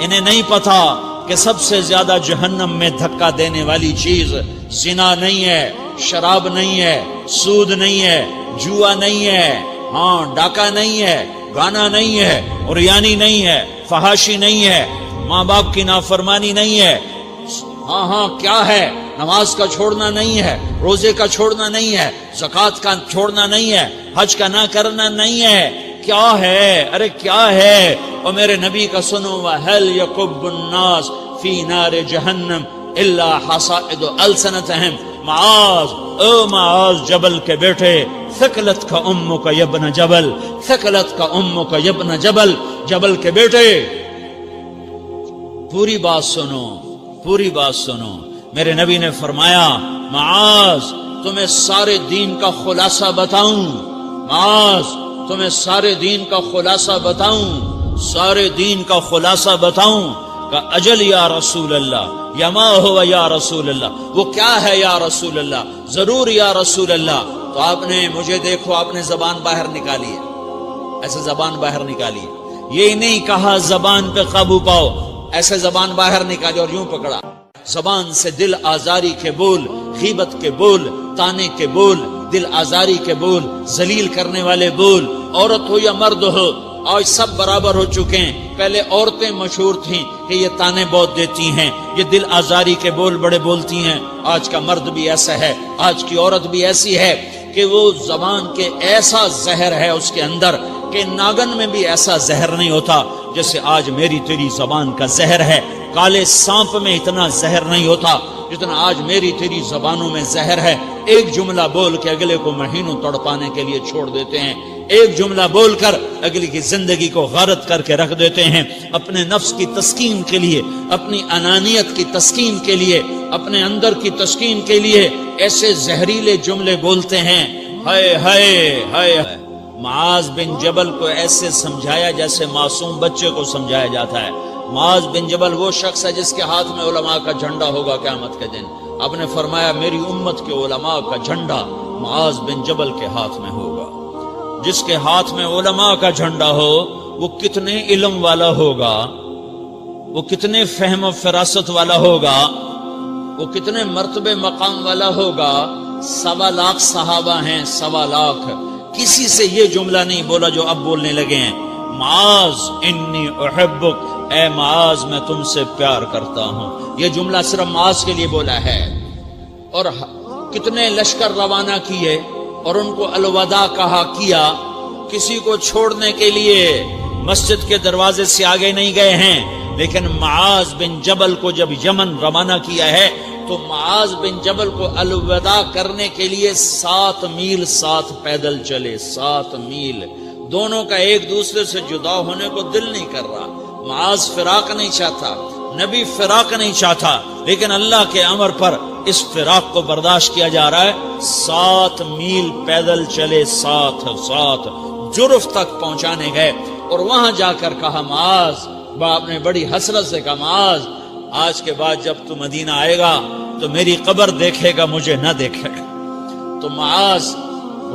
انہیں نہیں پتا کہ سب سے زیادہ جہنم میں دھکا دینے والی چیز زنا نہیں ہے، شراب نہیں ہے، سود نہیں ہے، جوا نہیں ہے، ہاں ڈاکہ نہیں ہے، گانا نہیں ہے، عریانی نہیں ہے، فحاشی نہیں ہے، ماں باپ کی نافرمانی نہیں ہے، ہاں کیا ہے، نماز کا چھوڑنا نہیں ہے، روزے کا چھوڑنا نہیں ہے، زکوٰۃ کا چھوڑنا نہیں ہے، حج کا نہ کرنا نہیں ہے، کیا ہے، ارے کیا ہے؟ اور میرے نبی کا سنو، وَهَلْ يَكُبُّ النَّاسِ فِي نَارِ جَهَنَّمَ إِلَّا حَصَائِدُ أَلْسِنَتِهِمْ۔ معاذ، او معاذ جبل کے بیٹے، ثقلت کا امک یبن جبل، ثقلت کا امک یبن جبل، جبل کے بیٹے پوری بات سنو، پوری بات سنو۔ میرے نبی نے فرمایا، معاذ تمہیں سارے دین کا خلاصہ بتاؤں، معاذ تمہیں سارے دین کا خلاصہ بتاؤں، سارے دین کا خلاصہ بتاؤں؟ کہ اجل یا رسول اللہ، یا ما ہوا یا رسول اللہ، وہ کیا ہے یا رسول اللہ؟ ضرور یا رسول اللہ۔ تو آپ نے مجھے دیکھو، آپ نے زبان باہر نکالی ہے، ایسے زبان باہر نکالی ہے، یہ نہیں کہا زبان پہ قابو پاؤ، ایسے زبان باہر نکالی اور یوں پکڑا۔ زبان سے دل آزاری کے بول، غیبت کے بول، تانے کے بول، دل آزاری کے بول، ذلیل کرنے والے بول، عورت ہو یا مرد ہو، آج سب برابر ہو چکے ہیں۔ پہلے عورتیں مشہور تھیں کہ یہ تانے بہت دیتی ہیں، یہ دل آزاری کے بول بڑے بولتی ہیں۔ آج کا مرد بھی ایسا ہے، آج کی عورت بھی ایسی ہے کہ وہ زبان کے ایسا زہر ہے اس کے اندر کہ ناگن میں بھی ایسا زہر نہیں ہوتا جیسے آج میری تیری زبان کا زہر ہے۔ کالے سانپ میں اتنا زہر نہیں ہوتا جتنا آج میری تیری زبانوں میں زہر ہے۔ ایک جملہ بول کے اگلے کو مہینوں تڑپانے کے لیے چھوڑ دیتے ہیں، ایک جملہ بول کر اگلی کی زندگی کو غارت کر کے رکھ دیتے ہیں، اپنے نفس کی تسکین کے لیے، اپنی انانیت کی تسکین کے لیے، اپنے اندر کی تسکین کے لیے ایسے زہریلے جملے بولتے ہیں۔ ہائے ہائے ہائے۔ معاذ بن جبل کو ایسے سمجھایا جیسے معصوم بچے کو سمجھایا جاتا ہے۔ معاذ بن جبل وہ شخص ہے جس کے ہاتھ میں علماء کا جھنڈا ہوگا قیامت کے دن۔ آپ نے فرمایا میری امت کے علماء کا جھنڈا معاذ بن جبل کے ہاتھ میں ہوگا۔ جس کے ہاتھ میں علماء کا جھنڈا ہو وہ کتنے علم والا ہوگا، وہ کتنے فہم و فراست والا ہوگا، وہ کتنے مرتبے مقام والا ہوگا۔ 1.25 لاکھ صحابہ ہیں، 1.25 لاکھ، کسی سے یہ جملہ نہیں بولا جو اب بولنے لگے ہیں۔ معاذ انی احبک، اے معاذ میں تم سے پیار کرتا ہوں، یہ جملہ صرف معاذ کے لیے بولا ہے۔ اور کتنے لشکر روانہ کیے اور ان کو الوداع کہا کیا، کسی کو چھوڑنے کے لیے مسجد کے دروازے سے آگے نہیں گئے ہیں، لیکن معاذ بن جبل کو جب یمن روانہ کیا ہے تو معاذ بن جبل کو الوداع کرنے کے لیے 7 میل 7 پیدل چلے، 7 میل۔ دونوں کا ایک دوسرے سے جدا ہونے کو دل نہیں کر رہا۔ معاذ فراق نہیں چاہتا، نبی فراق نہیں چاہتا، لیکن اللہ کے امر پر اس فراق کو برداشت کیا جا رہا ہے۔ 7 میل پیدل چلے، 7 جرف تک پہنچانے گئے اور وہاں جا کر کہا معاذ، باپ نے بڑی حسرت سے کہا معاذ آج کے بعد جب تو مدینہ آئے گا تو میری قبر دیکھے گا، مجھے نہ دیکھے گا۔ تو معاذ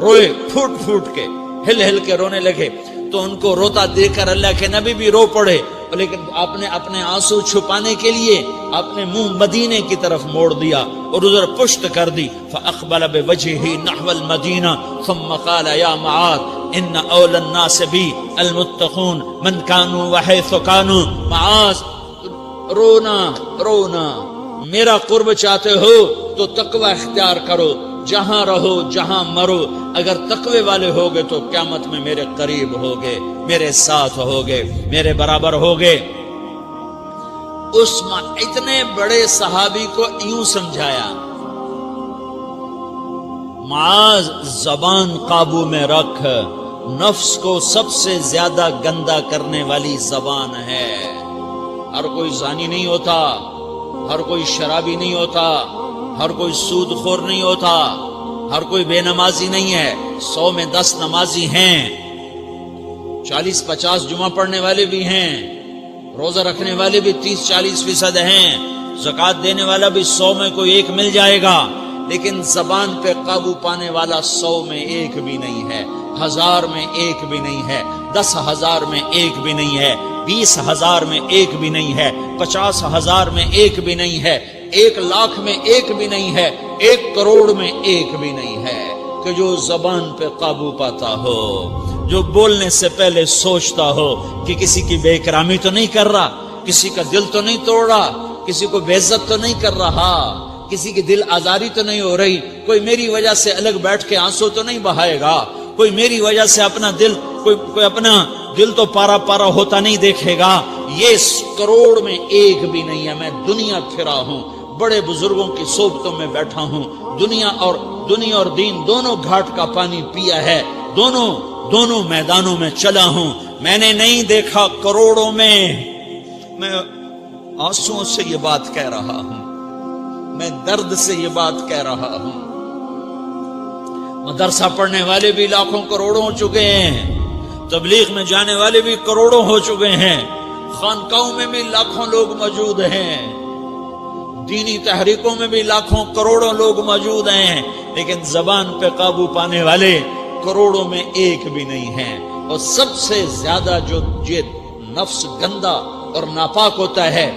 روئے، پھوٹ پھوٹ کے، ہل ہل کے رونے لگے۔ تو ان کو روتا دیکھ کر اللہ کے نبی بھی رو پڑے، لیکن آپ نے اپنے آنسو چھپانے کے لیے اپنے منہ مدینے کی طرف موڑ دیا اور ادھر پشت کر دی۔ فاقبل بوجهه نحو المدینہ ثم قال یا معاذ ان اول الناس بی المتقون من كانوا وحيث كانوا۔ معاذ رونا رونا، میرا قرب چاہتے ہو تو تقوی اختیار کرو، جہاں رہو جہاں مرو، اگر تقوی والے ہوگے تو قیامت میں میرے قریب ہوگے، میرے ساتھ ہوگے، میرے برابر ہوگے۔ اس اتنے بڑے صحابی کو یوں سمجھایا، معاذ زبان قابو میں رکھ، نفس کو سب سے زیادہ گندا کرنے والی زبان ہے۔ ہر کوئی زانی نہیں ہوتا، ہر کوئی شرابی نہیں ہوتا، ہر کوئی سود خور نہیں ہوتا، ہر کوئی بے نمازی نہیں ہے۔ 100 میں 10 نمازی ہیں، 40-50 جمعہ پڑھنے والے بھی ہیں، روزہ رکھنے والے بھی 30-40% ہیں، زکوٰۃ دینے والا بھی 100 میں کوئی ایک مل جائے گا، لیکن زبان پہ قابو پانے والا 100 میں ایک بھی نہیں ہے، 1000 میں ایک بھی نہیں ہے۔ 10,000 میں ایک بھی نہیں ہے، 20,000 میں ایک بھی نہیں ہے، 50,000 میں ایک بھی نہیں ہے، 1,00,000 میں ایک بھی نہیں ہے، 1 کروڑ میں ایک بھی نہیں ہے کہ جو زبان پہ قابو پاتا ہو، جو بولنے سے پہلے سوچتا ہو کہ کسی کی بے اکرامی تو نہیں کر رہا، کسی کا دل تو نہیں توڑ رہا، کسی کو بے عزت تو نہیں کر رہا، کسی کی دل آزاری تو نہیں ہو رہی، کوئی میری وجہ سے الگ بیٹھ کے آنسو تو نہیں بہائے گا، کوئی میری وجہ سے اپنا دل کوئی اپنا دل تو پارا پارا ہوتا نہیں دیکھے گا۔ یہ کروڑ میں ایک بھی نہیں ہے۔ میں دنیا پھرا ہوں، بڑے بزرگوں کی صحبتوں میں بیٹھا ہوں، دنیا اور دین دونوں گھاٹ کا پانی پیا ہے، دونوں میدانوں میں چلا ہوں، میں نے نہیں دیکھا کروڑوں میں۔ میں آنسوؤں سے یہ بات کہہ رہا ہوں، میں درد سے یہ بات کہہ رہا ہوں۔ مدرسہ پڑھنے والے بھی لاکھوں کروڑوں ہو چکے ہیں، تبلیغ میں جانے والے بھی کروڑوں ہو چکے ہیں، خانقاہوں میں بھی لاکھوں لوگ موجود ہیں، دینی تحریکوں میں بھی لاکھوں کروڑوں لوگ موجود ہیں، لیکن زبان پہ قابو پانے والے کروڑوں میں ایک بھی نہیں ہیں۔ اور سب سے زیادہ جو یہ نفس گندا اور ناپاک ہوتا ہے،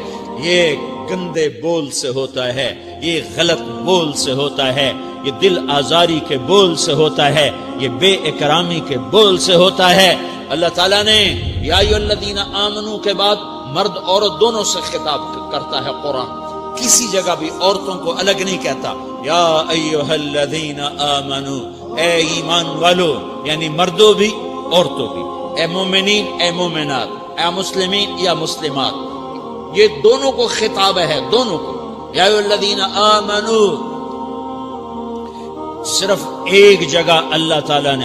یہ گندے بول سے ہوتا ہے، یہ غلط بول سے ہوتا ہے، یہ دل آزاری کے بول سے ہوتا ہے، یہ بے اکرامی کے بول سے ہوتا ہے۔ اللہ تعالیٰ نے یا ایھا الذین آمنو کے بعد مرد عورت دونوں سے خطاب کرتا ہے قرآن، کسی جگہ بھی عورتوں کو الگ نہیں کہتا۔ یا ایھا الذین آمنو، اے ایمان والو، یعنی مردوں بھی عورتوں بھی، اے مومنین اے مومنات، اے مسلمین یا مسلمات، یہ دونوں کو خطاب ہے، دونوں کو۔ یا ایھا الذین آمنو، صرف ایک جگہ اللہ تعالیٰ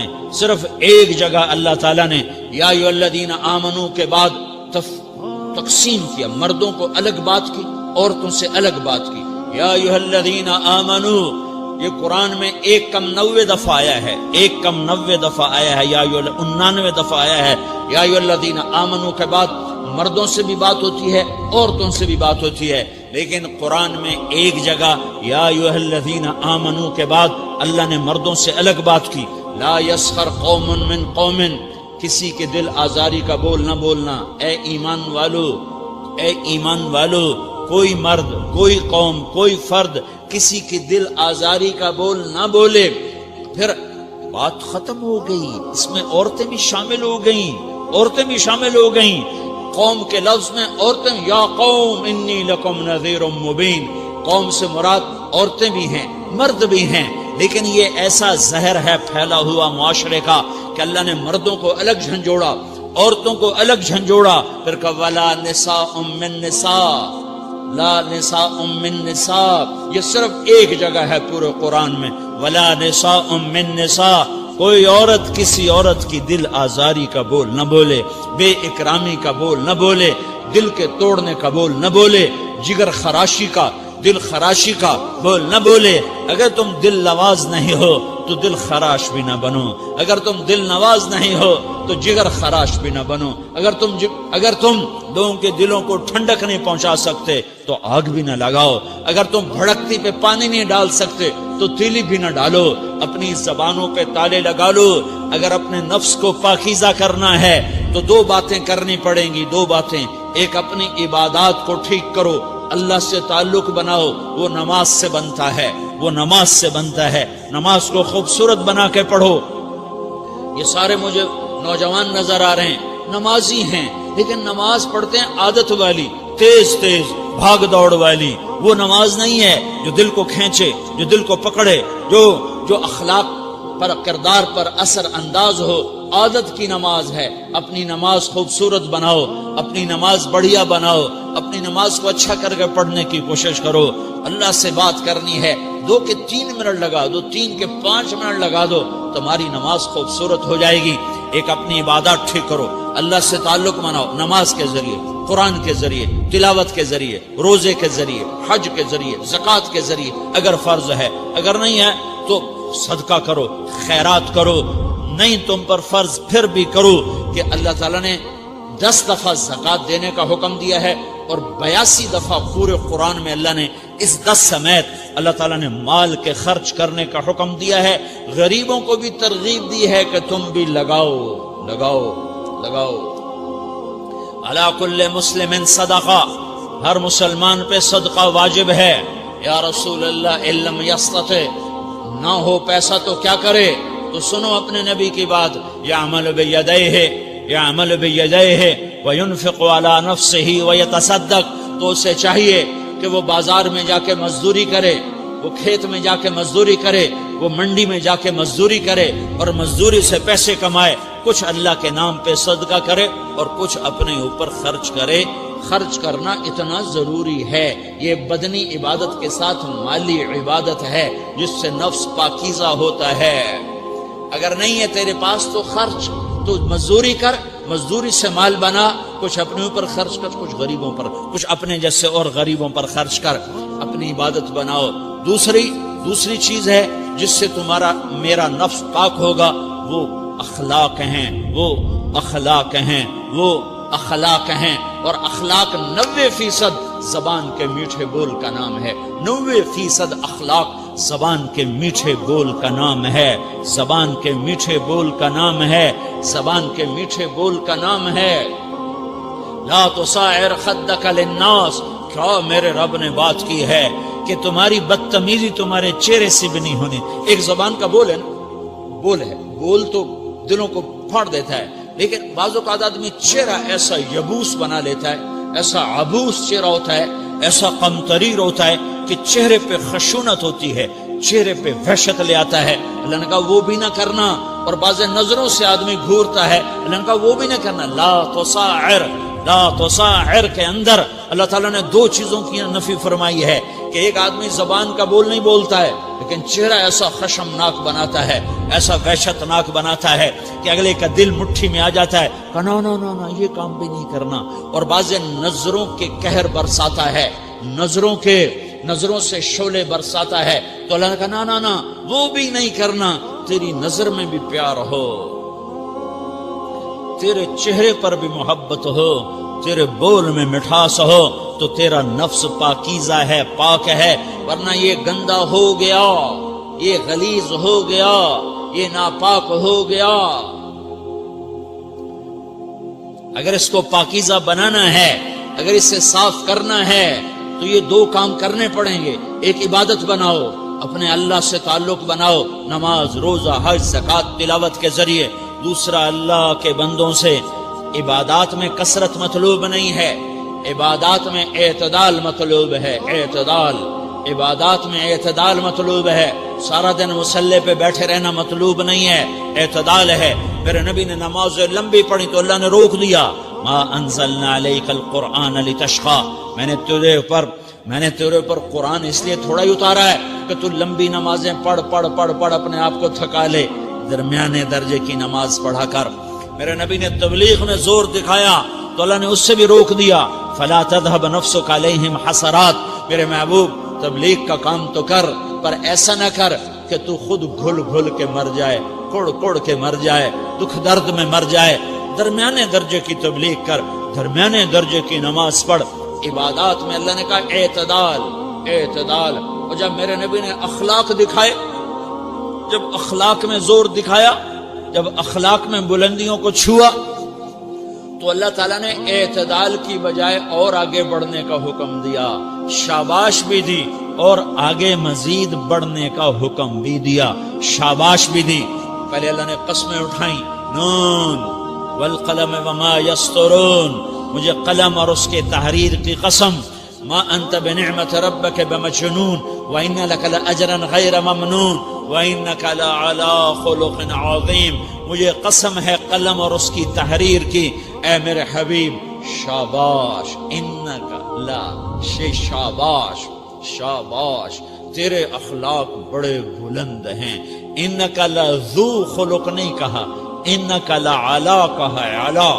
نے یا ایھا الذین آمنو کے بعد تقسیم کیا، مردوں کو الگ بات کی، عورتوں سے الگ بات کی۔ یا ایھا الذین آمنو، یہ قرآن میں 1 دفعہ آیا ہے، 1 دفعہ آیا ہے، یا 99 دفعہ آیا ہے۔ یا ایھا الذین آمنو کے بعد مردوں سے بھی بات ہوتی ہے، عورتوں سے بھی بات ہوتی ہے، لیکن قرآن میں ایک جگہ یا ایھا الذین آمنو کے بعد اللہ نے مردوں سے الگ بات کی۔ لا یسخر قوم من قوم، کسی کے دل آزاری کا بول نہ بولنا۔ اے ایمان والو، کوئی مرد، کوئی قوم، کوئی فرد کسی کی دل آزاری کا بول نہ بولے۔ پھر بات ختم ہو گئی، اس میں عورتیں بھی شامل ہو گئیں، قوم کے لفظ میں عورتیں، یا قوم انی لکم نذیر مبین، قوم سے مراد عورتیں بھی ہیں، مرد بھی ہیں، لیکن یہ ایسا زہر ہے پھیلا ہوا معاشرے کا کہ اللہ نے مردوں کو الگ جھنجھوڑا، عورتوں کو الگ جھنجھوڑا، پھر کہا ولا نساء من نساء، لا نساء من نساء، یہ صرف ایک جگہ ہے پورے قرآن میں، ولا نساء من نساء، کوئی عورت کسی عورت کی دل آزاری کا بول نہ بولے، بے اکرامی کا بول نہ بولے، دل کے توڑنے کا بول نہ بولے، جگر خراشی کا، دل خراشی کا بول نہ بولے۔ اگر تم دل نواز نہیں ہو تو دل خراش بھی نہ بنو، اگر تم دل نواز نہیں ہو تو جگر خراش بھی نہ بنو، اگر تم لوگوں کے دلوں کو ٹھنڈک نہیں پہنچا سکتے تو آگ بھی نہ لگاؤ، اگر تم بھڑکتی پہ پانی نہیں ڈال سکتے تو تیلی بھی نہ ڈالو، اپنی زبانوں پہ تالے لگا لو۔ اگر اپنے نفس کو پاکیزہ کرنا ہے تو 2 باتیں کرنی پڑیں گی، 2 باتیں، ایک اپنی عبادات کو ٹھیک کرو، اللہ سے تعلق بناؤ، وہ نماز سے بنتا ہے، نماز کو خوبصورت بنا کے پڑھو۔ یہ سارے مجھے نوجوان نظر آ رہے ہیں، نمازی ہیں، لیکن نماز پڑھتے ہیں عادت والی، تیز بھاگ دوڑ والی، وہ نماز نہیں ہے جو دل کو کھینچے، جو دل کو پکڑے، جو اخلاق پر، کردار پر اثر انداز ہو۔ عادت کی نماز ہے، اپنی نماز خوبصورت بناؤ، اپنی نماز بڑھیا بناؤ، اپنی نماز کو اچھا کر کے پڑھنے کی کوشش کرو۔ اللہ سے بات کرنی ہے، 2 کے 3 منٹ لگا دو، 3 کے 5 منٹ لگا دو، تمہاری نماز خوبصورت ہو جائے گی۔ ایک اپنی عبادات ٹھیک کرو، اللہ سے تعلق بناؤ، نماز کے ذریعے، قرآن کے ذریعے، تلاوت کے ذریعے، روزے کے ذریعے، حج کے ذریعے، زکوٰۃ کے ذریعے، اگر فرض ہے، اگر نہیں ہے تو صدقہ کرو، خیرات کرو، نہیں تم پر فرض پھر بھی کرو کہ اللہ تعالیٰ نے 10 دفعہ زکوٰۃ دینے کا حکم دیا ہے، اور 82 دفعہ پورے قرآن میں اللہ نے اس 10 سمیت اللہ تعالیٰ نے مال کے خرچ کرنے کا حکم دیا ہے۔ غریبوں کو بھی ترغیب دی ہے کہ تم بھی لگاؤ، لگاؤ۔ علی کل مسلم صدقہ، ہر مسلمان پہ صدقہ واجب ہے۔ یا رسول اللہ ان لم یستطع، نہ ہو پیسہ تو کیا کرے؟ تو سنو اپنے نبی کی بات، یعمل بیدیہ وینفق علی نفسہ ویتصدق، تو اسے چاہیے کہ وہ بازار میں جا کے مزدوری کرے، وہ کھیت میں جا کے مزدوری کرے، وہ منڈی میں جا کے مزدوری کرے اور مزدوری سے پیسے کمائے، کچھ اللہ کے نام پہ صدقہ کرے اور کچھ اپنے اوپر خرچ کرے۔ خرچ کرنا اتنا ضروری ہے، یہ بدنی عبادت کے ساتھ مالی عبادت ہے جس سے نفس پاکیزہ ہوتا ہے۔ اگر نہیں ہے تیرے پاس تو خرچ، تو مزدوری کر، مزدوری سے مال بنا، کچھ اپنے اوپر خرچ کر، کچھ غریبوں پر، کچھ اپنے جیسے اور غریبوں پر خرچ کر، اپنی عبادت بناؤ۔ دوسری چیز ہے جس سے تمہارا میرا نفس پاک ہوگا، وہ اخلاق ہیں، وہ اخلاق ہیں، وہ اخلاق ہیں۔ اور اخلاق 90% زبان کے میٹھے بول کا نام ہے۔ 90% اخلاق زبان کے میٹھے بول کا نام ہے، زبان کے میٹھے بول کا نام ہے، زبان کے میٹھے بول کا نام ہے۔ لا تصاعر خدک للناس، کیا میرے رب نے بات کی ہے کہ تمہاری بدتمیزی تمہارے چہرے سے بھی نہیں ہونی۔ ایک زبان کا بول ہے نا، بول تو دلوں کو پھاڑ دیتا ہے، لیکن بعض اوقات آدمی چہرہ ایسا یبوس بنا لیتا ہے، ایسا عبوس چہرہ ہوتا ہے، ایسا قمطریر ہوتا ہے کہ چہرے پہ خشونت ہوتی ہے، چہرے پہ وحشت لے آتا ہے۔ اللہ نے کہا وہ بھی نہ کرنا، اور بعض نظروں سے آدمی گھورتا ہے، اللہ نے کہا وہ بھی نہ کرنا۔ لا تصاعر کے اندر اللہ تعالیٰ نے 2 چیزوں کی نفی فرمائی ہے کہ ایک آدمی زبان کا بول نہیں بولتا ہے لیکن چہرہ ایسا خشمناک بناتا ہے، ایسا وحشتناک بناتا ہے کہ اگلے کا دل مٹھی میں آ جاتا ہے کہ نا یہ کام بھی نہیں کرنا۔ اور بعض نظروں کے قہر برساتا ہے، نظروں سے شعلے برساتا ہے، تو اللہ نے کہا نا وہ بھی نہیں کرنا۔ تیری نظر میں بھی پیار ہو، تیرے چہرے پر بھی محبت ہو، تیرے بول میں مٹھاس ہو، تو تیرا نفس پاکیزہ ہے، پاک ہے۔ ورنہ یہ گندا ہو گیا، یہ غلیظ ہو گیا، یہ ناپاک ہو گیا۔ اگر اس کو پاکیزہ بنانا ہے، اگر اسے صاف کرنا ہے، تو یہ 2 کام کرنے پڑیں گے۔ ایک عبادت بناؤ، اپنے اللہ سے تعلق بناؤ، نماز، روزہ، حج، زکوٰۃ، تلاوت کے ذریعے۔ دوسرا، اللہ کے بندوں سے عبادات میں کثرت مطلوب نہیں ہے، عبادات میں اعتدال مطلوب ہے، اعتدال، عبادات میں اعتدال مطلوب ہے۔ سارا دن مصلی پہ بیٹھے رہنا مطلوب نہیں ہے، اعتدال ہے۔ میرے نبی نے نماز لمبی پڑھی تو اللہ نے روک دیا، ما انزلنا علیک القرآن لتشقی، میں نے تیرے اوپر قرآن اس لیے تھوڑا ہی اتارا ہے کہ تو لمبی نمازیں پڑھ اپنے آپ کو تھکا لے، درمیانے درجے کی نماز پڑھا کر۔ میرے نبی نے تبلیغ میں زور دکھایا تو اللہ نے اس سے بھی روک دیا، فلا تذهب نفسك علیہم حسرات، میرے محبوب تبلیغ کا کام تو کر، پر ایسا نہ کر کہ تو خود گھل کے مر جائے، کڑ کے مر جائے، دکھ درد میں مر جائے۔ درمیانے درجے کی تبلیغ کر، درمیانے درجے کی نماز پڑھ۔ عبادات میں اللہ نے کہا اعتدال۔ اور جب میرے نبی نے اخلاق دکھائے، جب اخلاق میں زور دکھایا، جب اخلاق میں بلندیوں کو چھوا، تو اللہ تعالیٰ نے اعتدال کی بجائے اور آگے بڑھنے کا حکم دیا، شاباش بھی دی اور آگے مزید بڑھنے کا حکم بھی دیا، شاباش بھی دی۔ پہلے اللہ نے قسمیں اٹھائیں، نون والقلم وما یسطرون، مجھے قلم اور اس کے تحریر کی قسم، ما انت بنعمت ربک بمجنون وان لک لاجرا غیر ممنون وانک لعلی خلق عظیم، مجھے قسم ہے قلم اور اس کی تحریر کی، اے میرے حبیب شاباش، انک لا شاباش، تیرے اخلاق بڑے بلند ہیں۔ انک لذو خلق نہیں کہا، انک لعلی کہا، علا،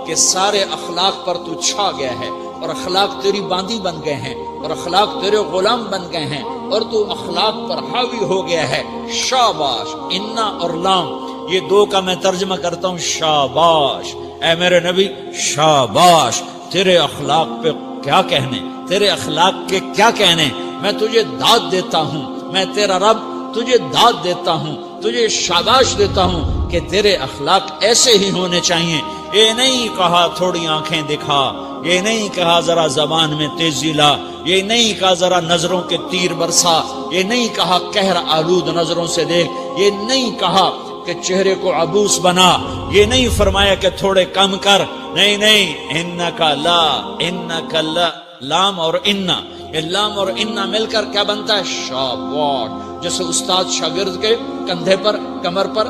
کہ سارے اخلاق پر تو چھا گیا ہے، اور اخلاق تیری باندی بن گئے ہیں، اور اخلاق تیرے غلام بن گئے ہیں، اور تو اخلاق پر حاوی ہو گیا ہے۔ شاباش، انا اور لام، یہ 2 کا میں ترجمہ کرتا ہوں، شاباش، اے میرے نبی شاباش، تیرے اخلاق پہ کیا کہنے، تیرے اخلاق کے کیا کہنے، میں تجھے داد دیتا ہوں، میں تیرا رب تجھے داد دیتا ہوں، تجھے شاباش دیتا ہوں کہ تیرے اخلاق ایسے ہی ہونے چاہیے یہ نہیں کہا تھوڑی آنکھیں دکھا، یہ نہیں کہا ذرا زبان میں تیزی لا، یہ نہیں کہا ذرا نظروں کے تیر برسا، یہ نہیں کہا قہر آلود نظروں سے دیکھ، یہ نہیں کہا کہ چہرے کو عبوس بنا، یہ نہیں فرمایا کہ تھوڑے کم کر، نہیں نہیں، انکا لا، انکا لا، لام اور انا، یہ لام اور انا مل کر کیا بنتا ہے؟ شاباش. جیسے استاد شاگرد کے کندھے پر، کمر پر،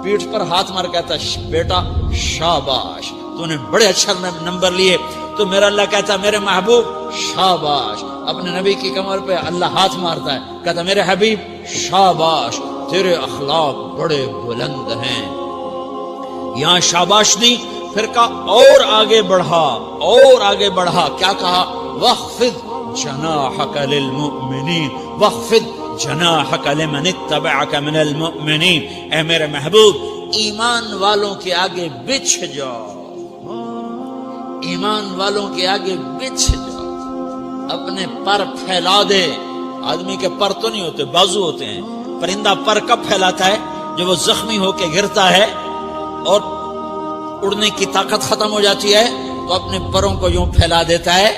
پیٹھ پر ہاتھ مار کہتا ہے بیٹا شاباش تو نے بڑے اچھا نمبر لیے، تو میرا اللہ کہتا ہے میرے محبوب شاباش. اپنے نبی کی کمر پہ اللہ ہاتھ مارتا ہے، کہتا میرے حبیب شاباش، تیرے اخلاق بڑے بلند ہیں. یہاں شاباش دی، پھر کہا اور آگے بڑھا، اور آگے بڑھا، کیا کہا؟ وَخْفِضْ جَنَاحَكَ لِلْمُؤْمِنِينَ وَخْفِضْ جَنَاحَكَ لِمَنِ اتَّبَعَكَ مِنَ الْمُؤْمِنِينَ. اے میرے محبوب ایمان والوں کے آگے بچھ جاؤ، ایمان والوں کے آگے بچھ جاؤ، اپنے پر پھیلا دے. آدمی کے پر تو نہیں ہوتے، بازو ہوتے ہیں. پرندہ پر کب پھیلاتا ہے؟ جب وہ زخمی ہو کے گرتا ہے اور اڑنے کی طاقت ختم ہو جاتی ہے تو اپنے پروں کو یوں پھیلا دیتا ہے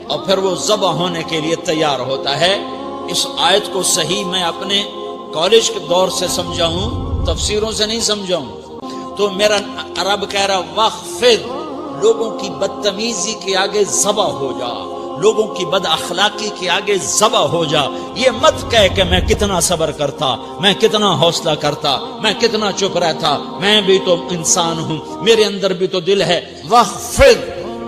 اور پھر وہ ذبح ہونے کے لیے تیار ہوتا ہے. اس آیت کو صحیح میں اپنے کالج کے دور سے سمجھا ہوں، تفسیروں سے نہیں سمجھا ہوں. تو میرا عرب کہہ رہا وَخْفِضْ، لوگوں کی بدتمیزی کے آگے ذبح ہو جا، لوگوں کی بد اخلاقی کے آگے ذبح ہو جا. یہ مت کہہ کہ میں کتنا صبر کرتا، میں کتنا حوصلہ کرتا، میں کتنا چپ رہتا، میں بھی تو انسان ہوں، میرے اندر بھی تو دل ہے. وَخْفِضْ،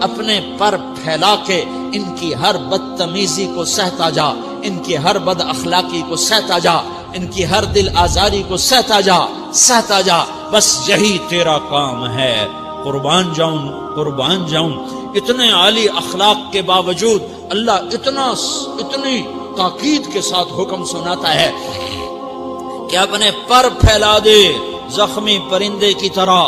اپنے پر پھیلا کے ان کی ہر بدتمیزی کو سہتا جا، ان کی ہر بد اخلاقی کو سہتا جا، ان کی ہر دل آزاری کو سہتا جا، سہتا جا. بس یہی تیرا کام ہے. قربان جاؤں، قربان جاؤں. اتنے عالی اخلاق کے باوجود اللہ اتنی تاکید کے ساتھ حکم سناتا ہے کہ اپنے پر پھیلا دے، زخمی پرندے کی طرح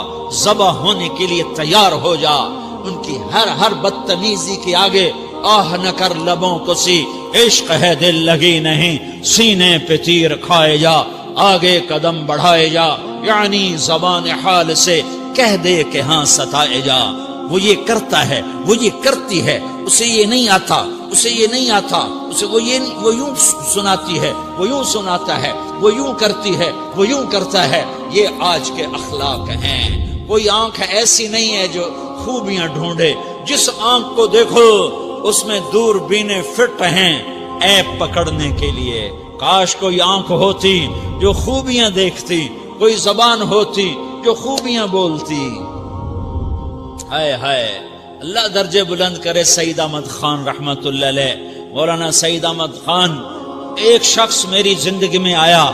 ذبح ہونے کے لیے تیار ہو جا. ان کی ہر بدتمیزی کے آگے آہ نہ کر لبوں کو سی، عشق ہے دل لگی نہیں، سینے پہ تیر کھائے جا، آگے قدم بڑھائے جا، یعنی زبان حال سے کہہ دے کہ ہاں ستائے جا. وہ یہ کرتا ہے، وہ یہ کرتی ہے، اسے یہ نہیں آتا، اسے یہ نہیں آتا، اسے وہ یوں سناتی ہے، وہ یوں سناتا ہے، وہ یوں کرتی ہے، وہ یوں کرتا ہے. یہ آج کے اخلاق ہیں. کوئی آنکھ ایسی نہیں ہے جو خوبیاں ڈھونڈے. جس آنکھ کو دیکھو اس میں دور بینے فٹ ہیں عیب پکڑنے کے لیے. کاش کوئی آنکھ ہوتی جو خوبیاں دیکھتی، کوئی زبان ہوتی جو خوبیاں بولتی. ہائے ہائے، اللہ درجے بلند کرے سعید احمد خان رحمت اللہ علیہ. مولانا سعید احمد خان، ایک شخص میری زندگی میں آیا،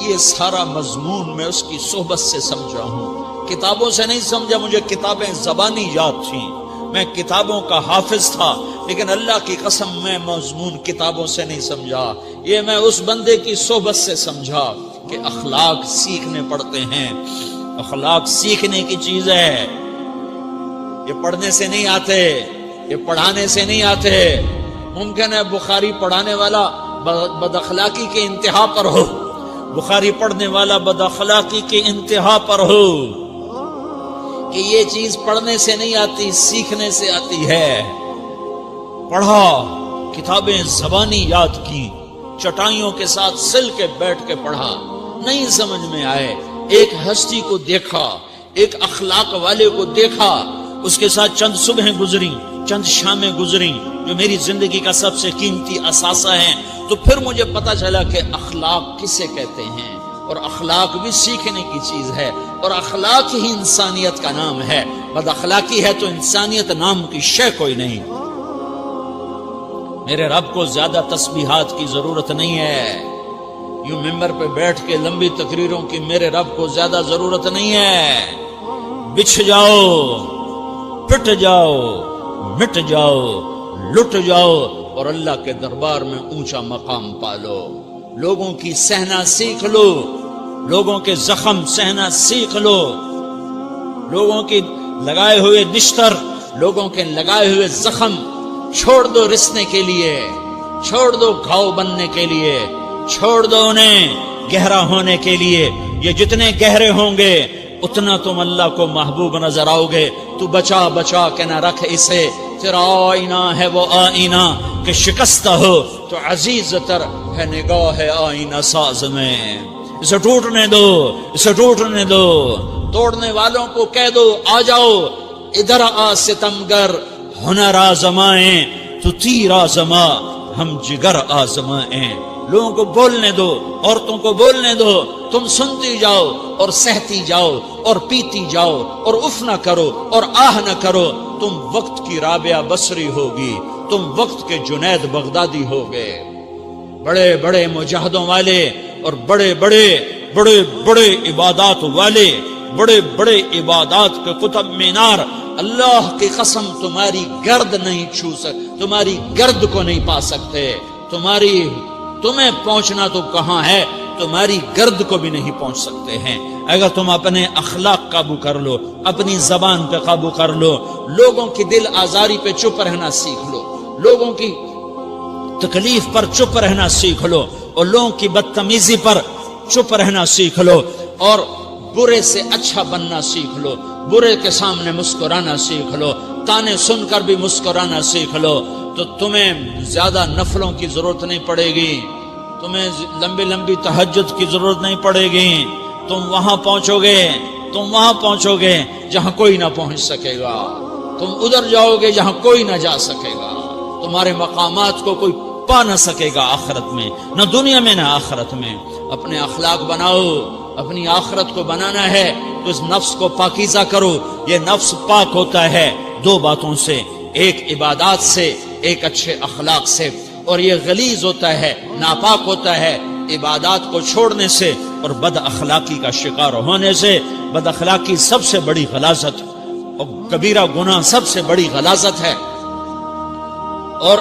یہ سارا مضمون میں اس کی صحبت سے سمجھا ہوں، کتابوں سے نہیں سمجھا. مجھے کتابیں زبانی یاد تھیں، میں کتابوں کا حافظ تھا، لیکن اللہ کی قسم میں مضمون کتابوں سے نہیں سمجھا. یہ میں اس بندے کی صحبت سے سمجھا کہ اخلاق سیکھنے پڑتے ہیں. اخلاق سیکھنے کی چیز ہے، یہ پڑھنے سے نہیں آتے، یہ پڑھانے سے نہیں آتے. ممکن ہے بخاری پڑھانے والا بد اخلاقی کے انتہا پر ہو، بخاری پڑھنے والا بد اخلاقی کے انتہا پر ہو، کہ یہ چیز پڑھنے سے نہیں آتی، سیکھنے سے آتی ہے. پڑھا، کتابیں زبانی یاد کی، چٹائیوں کے ساتھ سل کے بیٹھ کے پڑھا، نہیں سمجھ میں آئے. ایک ہستی کو دیکھا، ایک اخلاق والے کو دیکھا، اس کے ساتھ چند صبحیں گزری، چند شامیں گزری جو میری زندگی کا سب سے قیمتی اثاثہ ہیں. تو پھر مجھے پتا چلا کہ اخلاق کسے کہتے ہیں، اور اخلاق بھی سیکھنے کی چیز ہے، اور اخلاق ہی انسانیت کا نام ہے. بد اخلاقی ہے تو انسانیت نام کی شے کوئی نہیں. میرے رب کو زیادہ تسبیحات کی ضرورت نہیں ہے، یوں ممبر پہ بیٹھ کے لمبی تقریروں کی میرے رب کو زیادہ ضرورت نہیں ہے. بچھ جاؤ، پٹ جاؤ، مٹ جاؤ، لٹ جاؤ، اور اللہ کے دربار میں اونچا مقام پالو. لوگوں کی سہنا سیکھ لو، لوگوں کے زخم سہنا سیکھ لو، لوگوں کی لگائے ہوئے نشتر، لوگوں کے لگائے ہوئے زخم چھوڑ دو رسنے کے لیے، چھوڑ دو گھاؤ بننے کے لیے، چھوڑ دو انہیں گہرا ہونے کے لیے یہ جتنے گہرے ہوں گے اتنا تم اللہ کو محبوب نظر آؤ گے. تو بچا بچا کے نہ رکھ اسے، تیرا آئینہ ہے وہ آئینہ کہ شکستہ ہو تو عزیز تر ہے نگاہ آئینہ ساز میں. اسے ٹوٹنے دو، اسے ٹوٹنے دو. توڑنے والوں کو کہہ دو آ جاؤ ادھر آ ستمگر، ہنر آزمائیں تو تیر آزما، ہم جگر آزمائیں. لوگوں کو بولنے دو، عورتوں کو بولنے دو، تم سنتی جاؤ اور سہتی جاؤ اور پیتی جاؤ اور اف نہ کرو اور آہ نہ کرو. تم وقت کی رابعہ بصری ہوگی، تم وقت کے جنید بغدادی ہوگے. بڑے بڑے مجاہدوں والے اور بڑے بڑے بڑے بڑے عبادات والے، بڑے بڑے عبادات کے قطب مینار، اللہ کی قسم تمہاری گرد نہیں چھو سکتے، تمہاری گرد کو نہیں پا سکتے. تمہیں پہنچنا تو کہاں ہے، تمہاری گرد کو بھی نہیں پہنچ سکتے ہیں. اگر تم اپنے اخلاق قابو کر لو، اپنی زبان پہ قابو کر لو، لوگوں کی دل آزاری پہ چپ رہنا سیکھ لو، لوگوں کی تکلیف پر چپ رہنا سیکھ لو اور لوگوں کی بدتمیزی پر چپ رہنا سیکھ لو اور برے سے اچھا بننا سیکھ لو، برے کے سامنے مسکرانا سیکھ لو، تانے سن کر بھی مسکرانا سیکھ لو، تو تمہیں زیادہ نفلوں کی ضرورت نہیں پڑے گی، تمہیں لمبی لمبی تہجد کی ضرورت نہیں پڑے گی. تم وہاں پہنچو گے جہاں کوئی نہ پہنچ سکے گا. تم ادھر جاؤ گے جہاں کوئی نہ جا سکے گا. تمہارے مقامات کو کوئی پا نہ سکے گا آخرت میں، نہ دنیا میں نہ آخرت میں. اپنے اخلاق بناؤ، اپنی آخرت کو بنانا ہے تو اس نفس کو پاکیزہ کرو. یہ نفس پاک ہوتا ہے دو باتوں سے، ایک عبادات سے، ایک اچھے اخلاق سے، اور یہ غلیظ ہوتا ہے، ناپاک ہوتا ہے عبادات کو چھوڑنے سے اور بد اخلاقی کا شکار ہونے سے. بد اخلاقی سب سے بڑی غلاظت اور کبیرہ گناہ سب سے بڑی غلاظت ہے، اور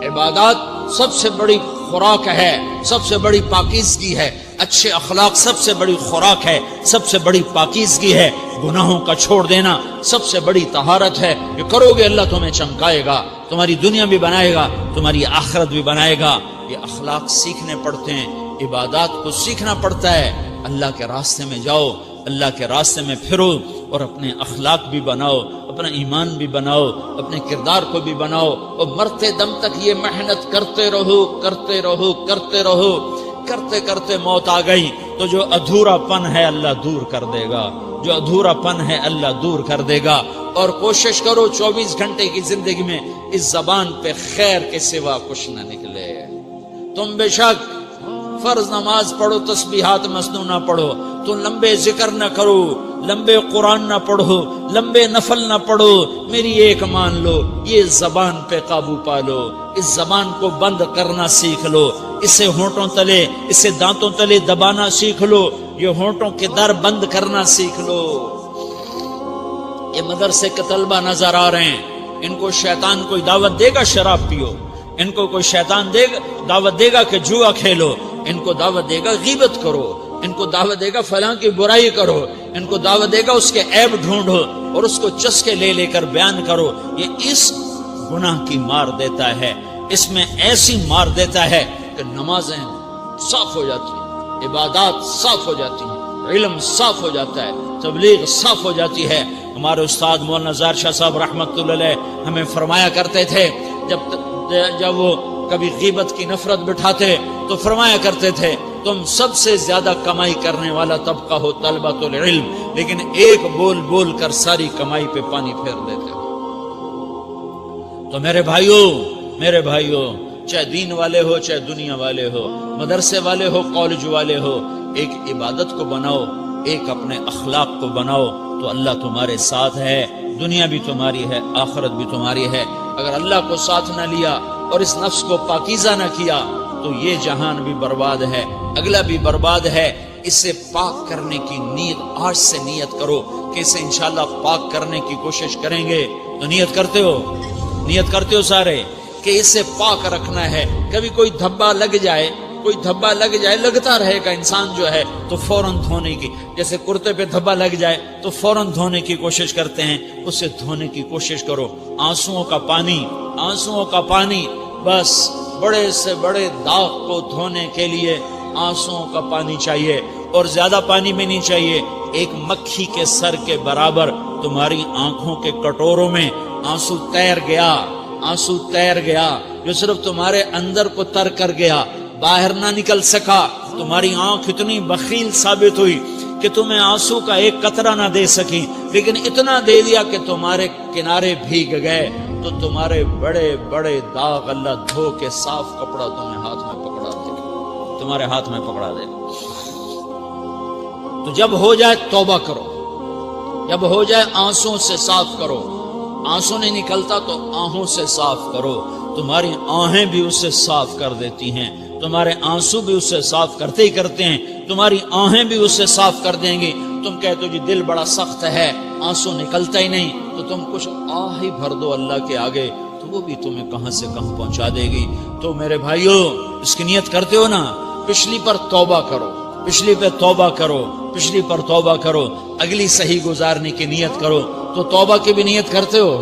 عبادات سب سے بڑی خوراک ہے، سب سے بڑی پاکیزگی ہے. اچھے اخلاق سب سے بڑی خوراک ہے، سب سے بڑی پاکیزگی ہے. گناہوں کا چھوڑ دینا سب سے بڑی طہارت ہے. یہ کرو گے اللہ تمہیں چمکائے گا، تمہاری دنیا بھی بنائے گا، تمہاری آخرت بھی بنائے گا. یہ اخلاق سیکھنے پڑتے ہیں، عبادات کو سیکھنا پڑتا ہے. اللہ کے راستے میں جاؤ، اللہ کے راستے میں پھرو اور اپنے اخلاق بھی بناؤ، اپنا ایمان بھی بناؤ، اپنے کردار کو بھی بناؤ، اور مرتے دم تک یہ محنت کرتے رہو کرتے رہو کرتے رہو. کرتے کرتے موت آ گئی تو جو ادھورا پن ہے اللہ دور کر دے گا، جو ادھورا پن ہے اللہ دور کر دے گا. اور کوشش کرو 24 گھنٹے کی زندگی میں اس زبان پہ خیر کے سوا کچھ نہ نکلے. تم بے شک فرض نماز پڑھو، تسبیحات مسنون نہ پڑھو، تم لمبے ذکر نہ کرو، لمبے قرآن نہ پڑھو، لمبے نفل نہ پڑھو. میری ایک مان لو، یہ زبان پہ قابو پا لو، اس زبان کو بند کرنا سیکھ لو، اسے ہونٹوں تلے، اسے دانتوں تلے دبانا سیکھ لو، یہ ہونٹوں کے در بند کرنا سیکھ لو. یہ مدرسے کے طلبہ نظر آ رہے ہیں، ان کو شیطان کوئی دعوت دے گا شراب پیو، ان کو کوئی شیطان دعوت دے گا کہ جوا کھیلو، ان کو دعوت دے گا غیبت کرو، ان کو دعوت دے گا فلاں کی برائی کرو، ان کو دعوت دے گا اس کے عیب ڈھونڈو اور اس کو چسکے لے لے کر بیان کرو. یہ اس گناہ کی مار دیتا ہے، اس میں ایسی مار دیتا ہے کہ نمازیں صاف ہو جاتی ہیں، عبادات صاف ہو جاتی ہیں، علم صاف ہو جاتا ہے، تبلیغ صاف ہو جاتی ہے. ہمارے استاد مولانا زار شاہ صاحب رحمۃ اللہ علیہ ہمیں فرمایا کرتے تھے، جب وہ کبھی غیبت کی نفرت بٹھاتے تو فرمایا کرتے تھے تم سب سے زیادہ کمائی کرنے والا طبقہ ہو طلبۃ العلم، لیکن ایک بول بول کر ساری کمائی پہ پانی پھیر دیتے ہو. تو میرے بھائیوں چاہے دین والے ہو چاہے دنیا والے ہو، مدرسے والے ہو کالج والے ہو، ایک عبادت کو بناؤ، ایک اپنے اخلاق کو بناؤ تو اللہ تمہارے ساتھ ہے. دنیا بھی تمہاری ہے، آخرت بھی تمہاری ہے. اگر اللہ کو ساتھ نہ لیا اور اس نفس کو پاکیزہ نہ کیا تو یہ جہان بھی برباد ہے، اگلا بھی برباد ہے. اسے پاک کرنے کی نیت آج سے نیت کرو کہ اسے انشاءاللہ پاک کرنے کی کوشش کریں گے. تو نیت کرتے ہو سارے کہ اسے پاک رکھنا ہے. کبھی کوئی دھبا لگ جائے لگتا رہے گا انسان جو ہے تو فوراً دھونے کی، جیسے کرتے پہ دھبا لگ جائے تو فوراً دھونے کی کوشش کرتے ہیں، اسے دھونے کی کوشش کرو. آنسوؤں کا پانی بس بڑے سے بڑے داغ کو دھونے کے لیے آنسوؤں کا پانی چاہیے، اور زیادہ پانی بھی نہیں چاہیے، ایک مکھی کے سر کے برابر تمہاری آنکھوں کے کٹوروں میں آنسو تیر گیا، آنسو تیر گیا، جو صرف تمہارے اندر کو تر کر گیا، باہر نہ نکل سکا۔ تمہاری آنکھ اتنی بخیل ثابت ہوئی کہ تمہیں آنسو کا ایک قطرہ نہ دے سکی، لیکن اتنا دے دیا کہ تمہارے کنارے بھیگ گئے۔ تو تمہارے بڑے بڑے داغ اللہ دھو کے صاف کپڑا تمہیں ہاتھ میں پکڑا دے گا، تمہارے ہاتھ میں پکڑا دے گا۔ تو جب ہو جائے توبہ کرو، جب ہو جائے آنسوں سے صاف کرو، آنسو نہیں نکلتا تو آہوں سے صاف کرو، تمہاری آہیں بھی اسے صاف کر دیتی ہیں، تمہارے آنسو بھی اسے صاف کرتے ہی کرتے ہیں، تمہاری آہیں بھی اسے صاف کر دیں گی۔ تم کہتے ہو جی دل بڑا سخت ہے، آنسو نکلتا ہی نہیں، تو تم کچھ آہ ہی بھر دو اللہ کے آگے، تو وہ بھی تمہیں کہاں سے کہاں پہنچا دے گی۔ تو میرے بھائیو، اس کی نیت کرتے ہو نا، پچھلی پر توبہ کرو، پچھلی پہ توبہ کرو، پچھلی پر توبہ کرو، اگلی صحیح گزارنے کی نیت کرو۔ تو توبہ کی بھی نیت کرتے ہو؟